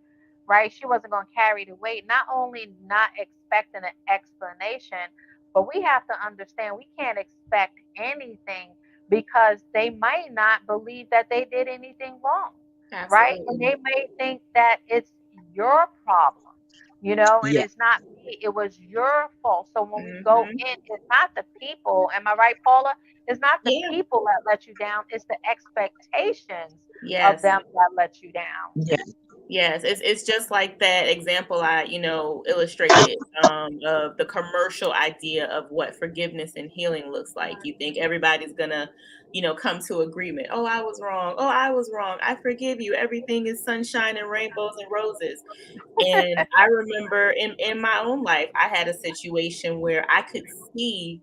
right? She wasn't going to carry the weight. Not only not expecting an explanation, but we have to understand we can't expect anything because they might not believe that they did anything wrong, right? And Absolutely. they may think that it's your problem, and Yeah. it's not me. It was your fault. So when we go Hmm. in, it's not the people. Am I right, Paula? It's not the Yeah. people that let you down, it's the expectations of Yes. them that let you down. Yeah. Yes, it's just like that example I, illustrated of the commercial idea of what forgiveness and healing looks like. You think everybody's gonna, come to agreement. Oh, I was wrong. Oh, I was wrong. I forgive you. Everything is sunshine and rainbows and roses. And I remember in my own life, I had a situation where I could see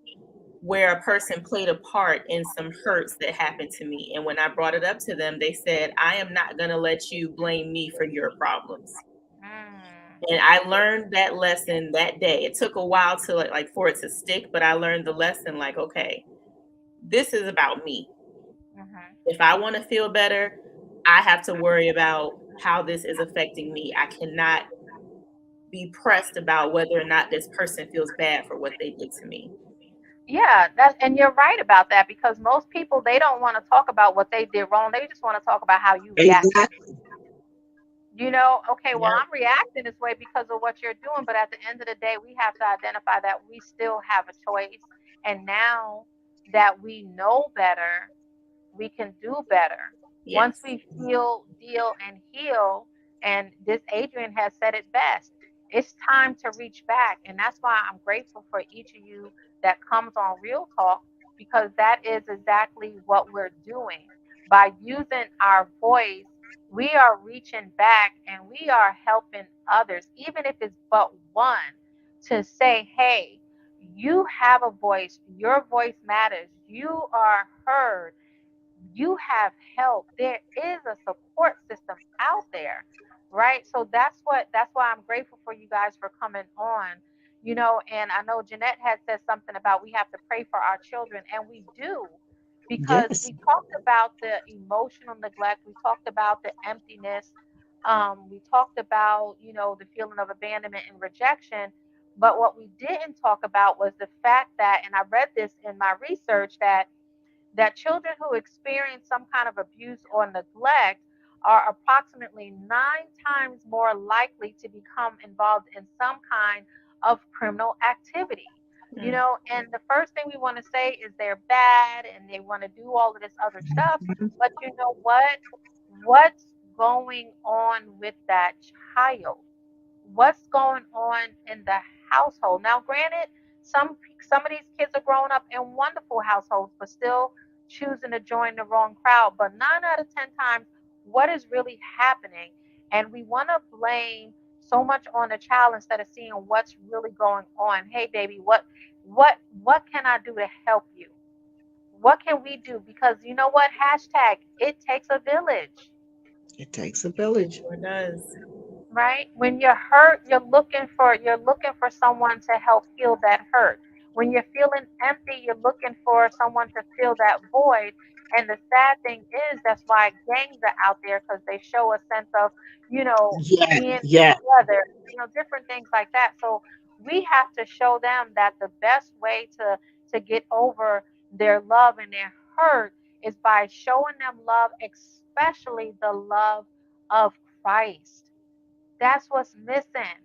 where a person played a part in some hurts that happened to me. And when I brought it up to them, they said, I am not going to let you blame me for your problems. Mm, And I learned that lesson that day. It took a while to like for it to stick, but I learned the lesson like, okay, this is about me. mhm. If I want to feel better, I have to worry about how this is affecting me. I cannot be pressed about whether or not this person feels bad for what they did to me. Yeah, and you're right about that because most people they don't want to talk about what they did wrong. They just want to talk about how you reacted. Exactly. Okay, well, Yep. I'm reacting this way because of what you're doing, but at the end of the day, we have to identify that we still have a choice. And now that we know better, we can do better. Once Yes. we feel, deal, and heal, and this Adrian has said it best, it's time to reach back. And that's why I'm grateful for each of you that comes on Real Talk because that is exactly what we're doing. By using our voice, we are reaching back and we are helping others, even if it's but one, to say, hey, you have a voice, your voice matters, you are heard, you have help. There is a support system out there, right? So that's why I'm grateful for you guys for coming on. And I know Jeanette had said something about we have to pray for our children, and we do, because Yes. we talked about the emotional neglect, we talked about the emptiness, we talked about the feeling of abandonment and rejection. But what we didn't talk about was the fact that, and I read this in my research, that children who experience some kind of abuse or neglect are approximately 9 times more likely to become involved in some kind of criminal activity. Mm. And the first thing we want to say is they're bad and they want to do all of this other stuff. But you know what? What's going on with that child? What's going on in the household? Now, granted, some of these kids are growing up in wonderful households, but still choosing to join the wrong crowd. But 9 out of 10 times, what is really happening? And we want to blame so much on the child instead of seeing what's really going on. Hey, baby, what can I do to help you? What can we do? Because you know what? Hashtag it takes a village. It takes a village. Sure does. Right? When you're hurt, you're looking for someone to help heal that hurt. When you're feeling empty, you're looking for someone to fill that void. And the sad thing is that's why gangs are out there because they show a sense of, you know, Yeah. being Yeah. together, different things like that. So we have to show them that the best way to get over their love and their hurt is by showing them love, especially the love of Christ. That's what's missing.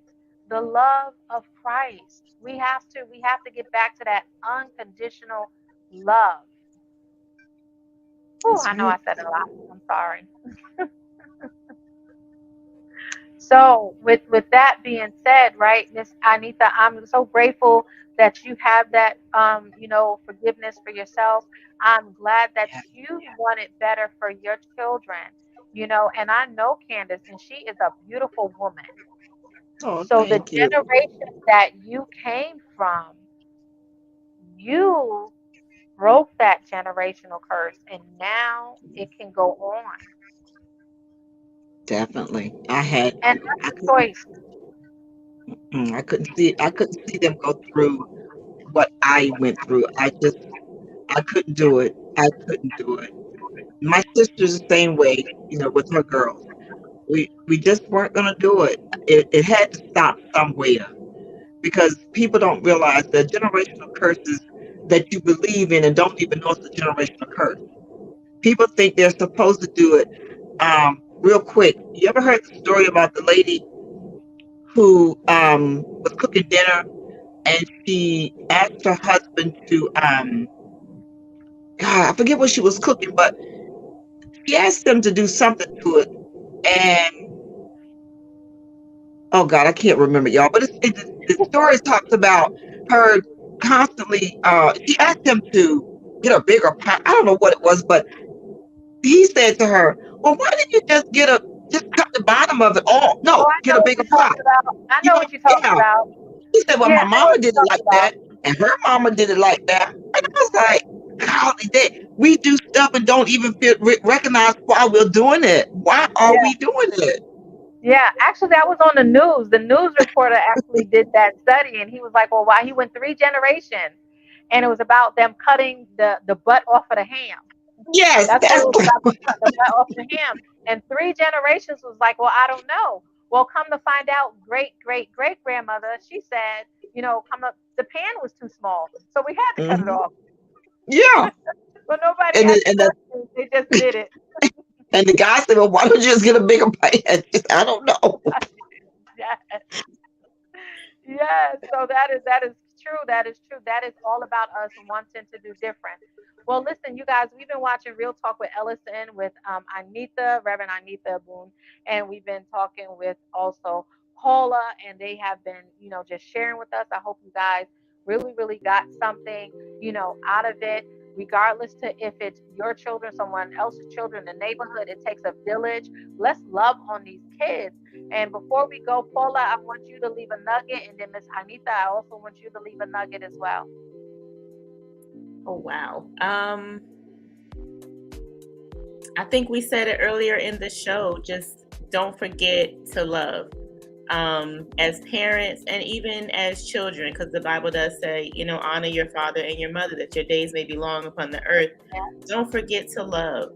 The love of Christ. We have to get back to that unconditional love. Oh, That's I know I right. said a lot. I'm sorry. So with that being said, right, Miss Anita, I'm so grateful that you have that forgiveness for yourself. I'm glad that Yeah. you want it better for your children. And I know Candace, and she is a beautiful woman. Oh, So the thank you. generation that you came from, you broke that generational curse, and now it can go on. Definitely. I had, And I that's a couldn't, choice. I couldn't see them go through what I went through. I couldn't do it. I couldn't do it. My sister's the same way, with her girls. We just weren't gonna do it. It had to stop somewhere because people don't realize the generational curses that you believe in and don't even know it's a generational curse. People think they're supposed to do it real quick. You ever heard the story about the lady who was cooking dinner and she asked her husband to God, I forget what she was cooking, but she asked him to do something to it. And oh God, I can't remember y'all, but the story talks about her constantly. She asked him to get a bigger pot. I don't know what it was, but he said to her, "Well, why didn't you just cut the bottom of it off? Oh, No, I get know a what bigger you're pot." talking about. I know what you're talking Yeah. about. He said, "Well, Yeah, my I know mama what did you're it talking like about. that, and her mama did it like that." And I was like, "Golly, we do stuff and don't even recognize why we're doing it. Why are Yeah, we doing it?" yeah. Actually, that was on the news. The news reporter actually did that study, and he was like, "Well, why?" He went 3 generations, and it was about them cutting the butt off of the ham. Yes, That's what that's it was about. Them cutting the butt off the ham, and 3 generations was like, "Well, I don't know." Well, come to find out, great grandmother, she said, come up, the pan was too small, so we had to cut it hmm off. yeah. But nobody And asked then, the and the question. They just did it. and the guy said, "Well, why don't you just get a bigger pan?" I don't know. Yeah. Yes, so that is true. That is true. That is all about us wanting to do different. Well, listen, you guys, we've been watching Real Talk with Ellison with Anita, Reverend Anita Boone, and we've been talking with also Paula, and they have been, just sharing with us. I hope you guys really got something, out of it. Regardless to if it's your children, someone else's children, the neighborhood, it takes a village. Let's love on these kids. And before we go, Paula, I want you to leave a nugget, and then Miss Anita, I also want you to leave a nugget as well. Oh wow. I think we said it earlier in the show. Just don't forget to love. As parents and even as children, because the Bible does say, honor your father and your mother, that your days may be long upon the earth. Yes, Don't forget to love.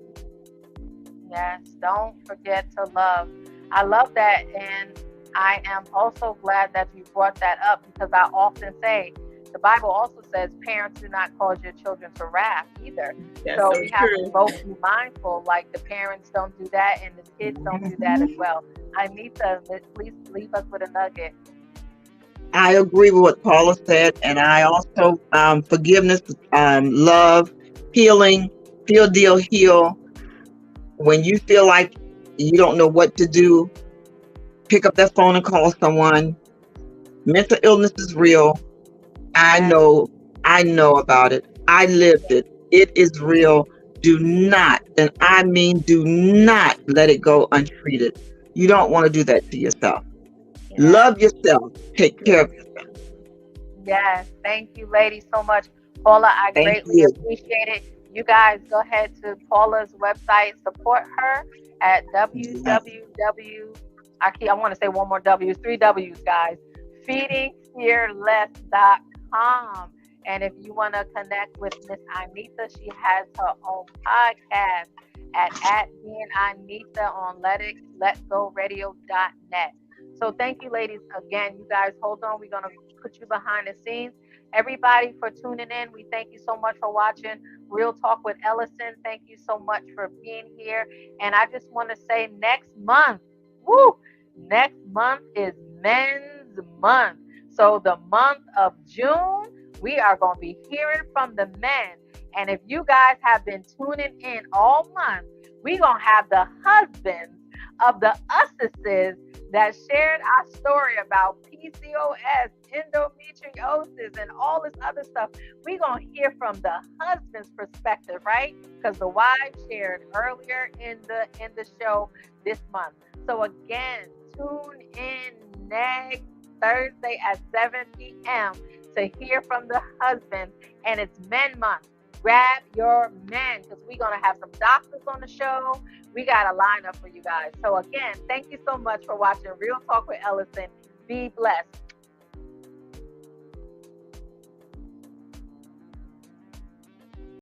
yes, don't forget to love. I love that, and I am also glad that you brought that up because I often say the Bible also says parents do not cause your children to wrath either. That's So so we have to true. both be mindful, like the parents don't do that and the kids don't do that as Mhm. well. Anita, please leave us with a nugget. I agree with what Paula said, and I also forgiveness, love, healing, feel, deal, heal. When you feel like you don't know what to do, pick up that phone and call someone. Mental illness is real. I Yes, know, I know about it. I lived it. It is real. Do not, and I mean do not let it go untreated. You don't want to do that to yourself. yes. Love yourself. Take care of yourself. Yes, thank you, ladies, so much. Paula, I Thank greatly you. appreciate it. You guys go ahead to Paula's website, support her at Yes. www. I want to say one more W, 3 W's, guys. Feedingfearless.com. And if you want to connect with Miss Anita, she has her own podcast at being Anita on letgораdio.net. So thank you, ladies. Again, you guys hold on. We're gonna put you behind the scenes. Everybody for tuning in. We thank you so much for watching Real Talk with Ellison. Thank you so much for being here. And I just want to say next month, woo, next month is Men's Month. So the month of June, we are going to be hearing from the men. And if you guys have been tuning in all month, we're going to have the husbands of the usses that shared our story about PCOS, endometriosis, and all this other stuff. We're going to hear from the husband's perspective, right? Because the wives shared earlier in the show this month. So again, tune in next Thursday at 7 p.m. to hear from the husband, and it's Men Month. Grab your men, because we're going to have some doctors on the show. We got a lineup for you guys. So again, thank you so much for watching Real Talk with Ellasin. Be blessed.